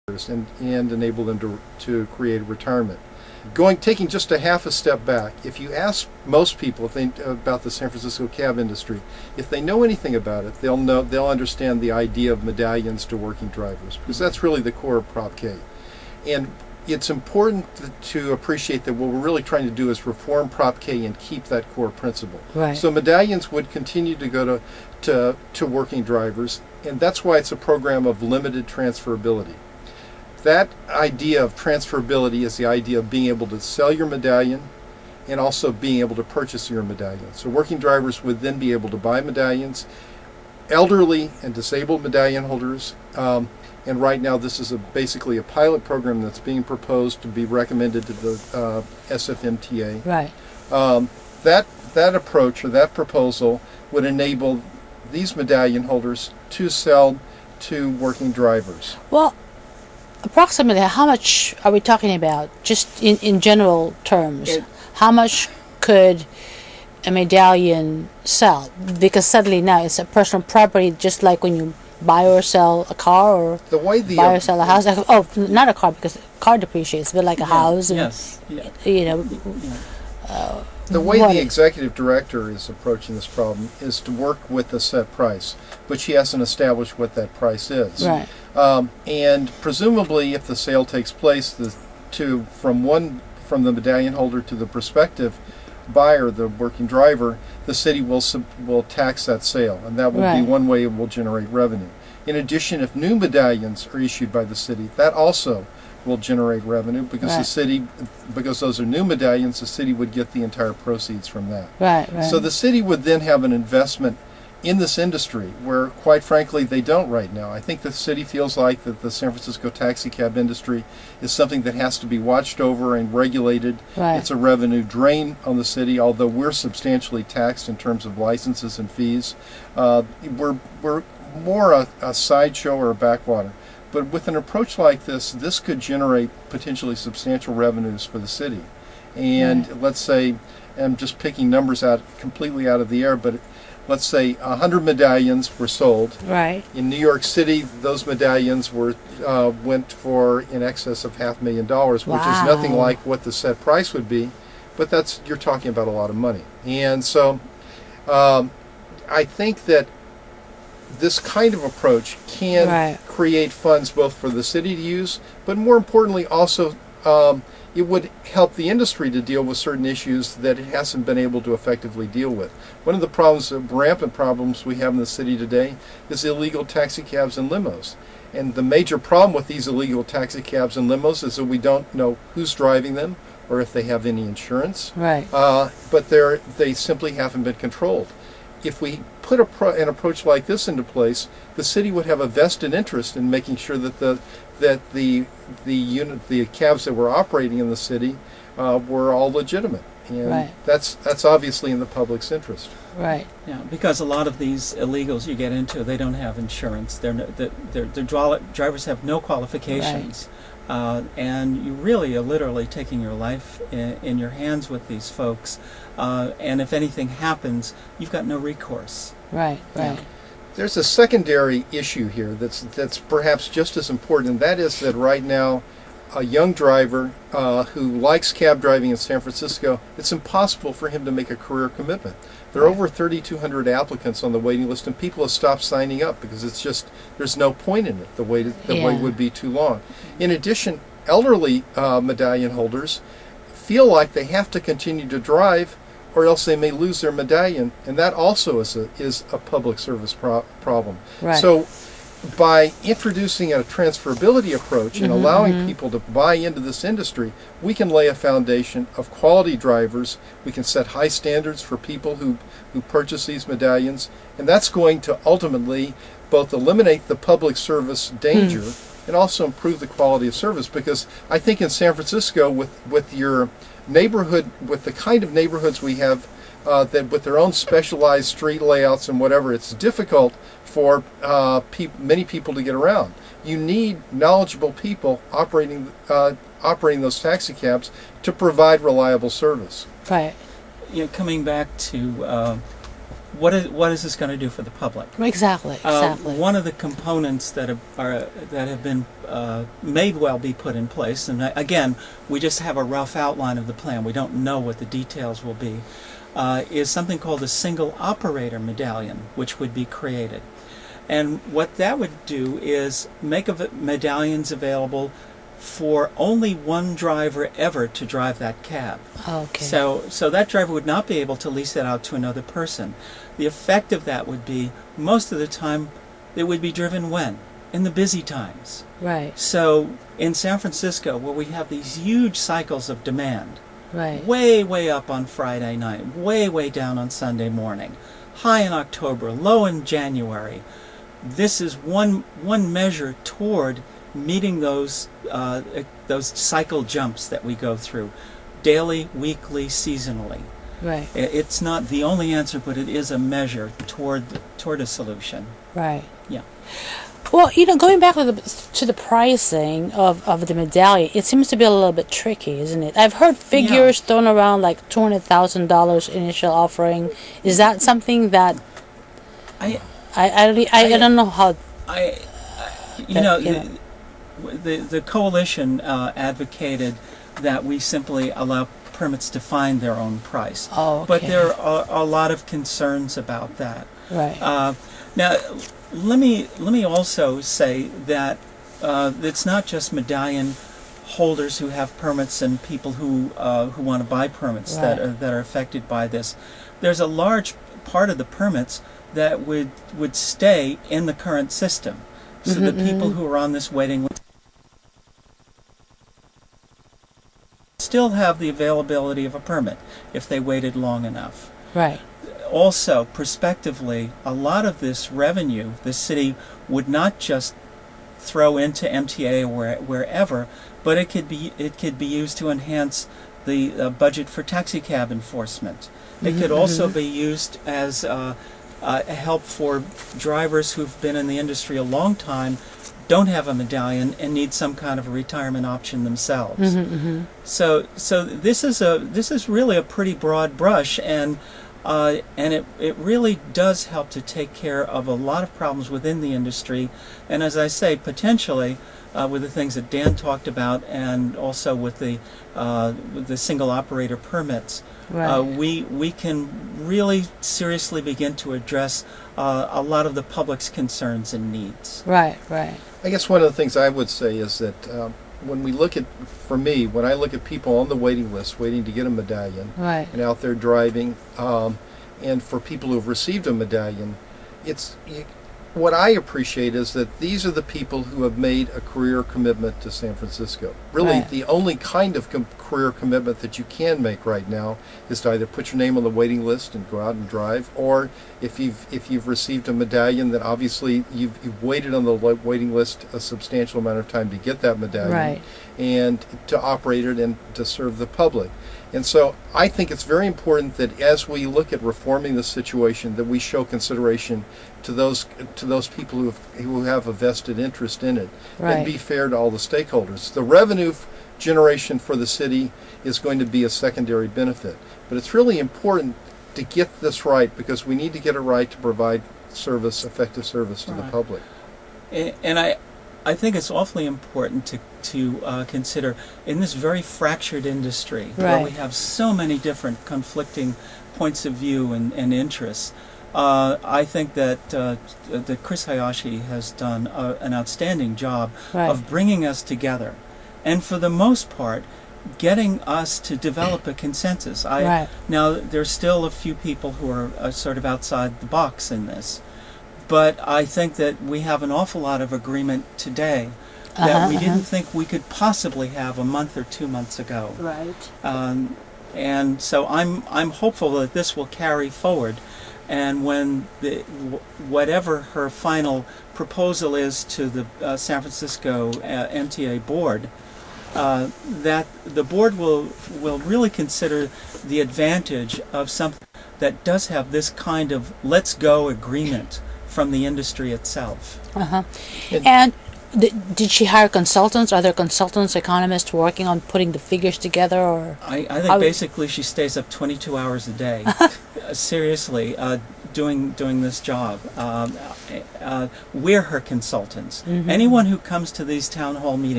and enable them to create retirement. Taking just a half a step back, if you ask most people about the San Francisco cab industry, if they know anything about it, they'll understand the idea of medallions to working drivers, because that's really the core of Prop K. And it's important to appreciate that what we're really trying to do is reform Prop K and keep that core principle. Right. So medallions would continue to go to working drivers, and that's why it's a program of limited transferability. That idea of transferability is the idea of being able to sell your medallion and also being able to purchase your medallion. So working drivers would then be able to buy medallions, elderly and disabled medallion holders, and right now this is basically a pilot program that's being proposed to be recommended to the SFMTA. Right. That approach or that proposal would enable these medallion holders to sell to working drivers. Well, approximately how much are we talking about, just in general terms? How much could a medallion sell? Because suddenly now it's a personal property, just like when you buy or sell a car, or buy or sell a house. Oh, not a car, because a car depreciates, but like a house. And, yes. Yeah. You know. The way the executive director is approaching this problem is to work with a set price, but she hasn't established what that price is. Right. And presumably, if the sale takes place, from the medallion holder to the prospective buyer, the working driver, the city will tax that sale, and that will be one way it will generate revenue. In addition, if new medallions are issued by the city, that also will generate revenue, because because those are new medallions, the city would get the entire proceeds from that. Right. So the city would then have an investment in this industry where, quite frankly, they don't right now. I think the city feels like that the San Francisco taxicab industry is something that has to be watched over and regulated. Right. It's a revenue drain on the city, although we're substantially taxed in terms of licenses and fees. We're more a sideshow or a backwater. But with an approach like this could generate potentially substantial revenues for the city. And let's say, I'm just picking numbers completely out of the air, but let's say 100 medallions were sold. Right. In New York City, those medallions went for in excess of $500,000, which is nothing like what the set price would be, but you're talking about a lot of money. And so I think that this kind of approach can create funds both for the city to use, but more importantly also it would help the industry to deal with certain issues that it hasn't been able to effectively deal with. One of the rampant problems we have in the city today is illegal taxicabs and limos. And the major problem with these illegal taxicabs and limos is that we don't know who's driving them or if they have any insurance. Right. But they simply haven't been controlled. If we put an approach like this into place, the city would have a vested interest in making sure that the cabs that were operating in the city were all legitimate, and that's obviously in the public's interest. Right. Yeah, because a lot of these illegals you get into, they don't have insurance. Their drivers have no qualifications. And you really are literally taking your life in your hands with these folks. And if anything happens, you've got no recourse. Right. There's a secondary issue here that's perhaps just as important, and that is that right now, a young driver who likes cab driving in San Francisco, it's impossible for him to make a career commitment. There are over 3,200 applicants on the waiting list, and people have stopped signing up because there's no point in it. The wait would be too long. In addition, elderly medallion holders feel like they have to continue to drive, or else they may lose their medallion, and that also is a public service problem. Right. So by introducing a transferability approach and allowing people to buy into this industry, we can lay a foundation of quality drivers. We can set high standards for people who purchase these medallions, and that's going to ultimately both eliminate the public service danger and also improve the quality of service. Because I think in San Francisco, with your neighborhood, with the kind of neighborhoods we have, that with their own specialized street layouts and whatever, it's difficult for many people to get around. You need knowledgeable people operating those taxi cabs to provide reliable service. Right. Coming back to what is this going to do for the public? Exactly. One of the components that have been may well be put in place, and again, we just have a rough outline of the plan. We don't know what the details will be. Is something called a single operator medallion, which would be created. And what that would do is make medallions available for only one driver ever to drive that cab. Okay. So that driver would not be able to lease that out to another person. The effect of that would be, most of the time, it would be driven when? In the busy times. Right. So in San Francisco, where we have these huge cycles of demand, Right. way up on Friday night, way down on Sunday morning, high in October, low in January, this is one measure toward meeting those cycle jumps that we go through, daily, weekly, seasonally. Right. It's not the only answer, but it is a measure toward a solution. Right. Yeah. Well, going back to the pricing of the medallion, it seems to be a little bit tricky, isn't it? I've heard figures thrown around like $200,000 initial offering. Is that something that I don't know how. The coalition advocated that we simply allow permits to find their own price. Oh, okay. But there are a lot of concerns about that. Right. Now, let me also say that it's not just medallion holders who have permits and people who want to buy permits that are affected by this. There's a large part of the permits that would stay in the current system. So the people who are on this waiting list still have the availability of a permit if they waited long enough. Right. Also, prospectively, a lot of this revenue, the city would not just throw into MTA or wherever, but it could be used to enhance the budget for taxicab enforcement. It could also be used as help for drivers who've been in the industry a long time, don't have a medallion, and need some kind of a retirement option themselves. So this is really a pretty broad brush, and it really does help to take care of a lot of problems within the industry. And as I say, potentially with the things that Dan talked about, and also with the single operator permits, we can really seriously begin to address a lot of the public's concerns and needs. Right. I guess one of the things I would say is that when I look at people on the waiting list waiting to get a medallion and out there driving, and for people who have received a medallion, what I appreciate is that these are the people who have made a career commitment to San Francisco. Really, the only kind of career commitment that you can make right now is to either put your name on the waiting list and go out and drive, or if you've received a medallion, then obviously you've waited on the waiting list a substantial amount of time to get that medallion and to operate it and to serve the public. And so I think it's very important that as we look at reforming the situation, that we show consideration to those people who have a vested interest in it, and be fair to all the stakeholders. The revenue generation for the city is going to be a secondary benefit, but it's really important to get this right, because we need to get it right to provide effective service to the public. And I think it's awfully important to consider in this very fractured industry where we have so many different conflicting points of view and interests. I think that Chris Hayashi has done an outstanding job of bringing us together, and for the most part, getting us to develop a consensus. Now, there's still a few people who are sort of outside the box in this, but I think that we have an awful lot of agreement today that we didn't think we could possibly have a month or 2 months ago. And so I'm hopeful that this will carry forward, and when whatever her final proposal is to the San Francisco MTA board, that the board will really consider the advantage of something that does have this kind of let's go agreement from the industry itself. And did she hire consultants? Are there consultants, economists working on putting the figures together? Or I think basically she stays up 22 hours a day, seriously, doing this job. We're her consultants. Anyone who comes to these town hall meetings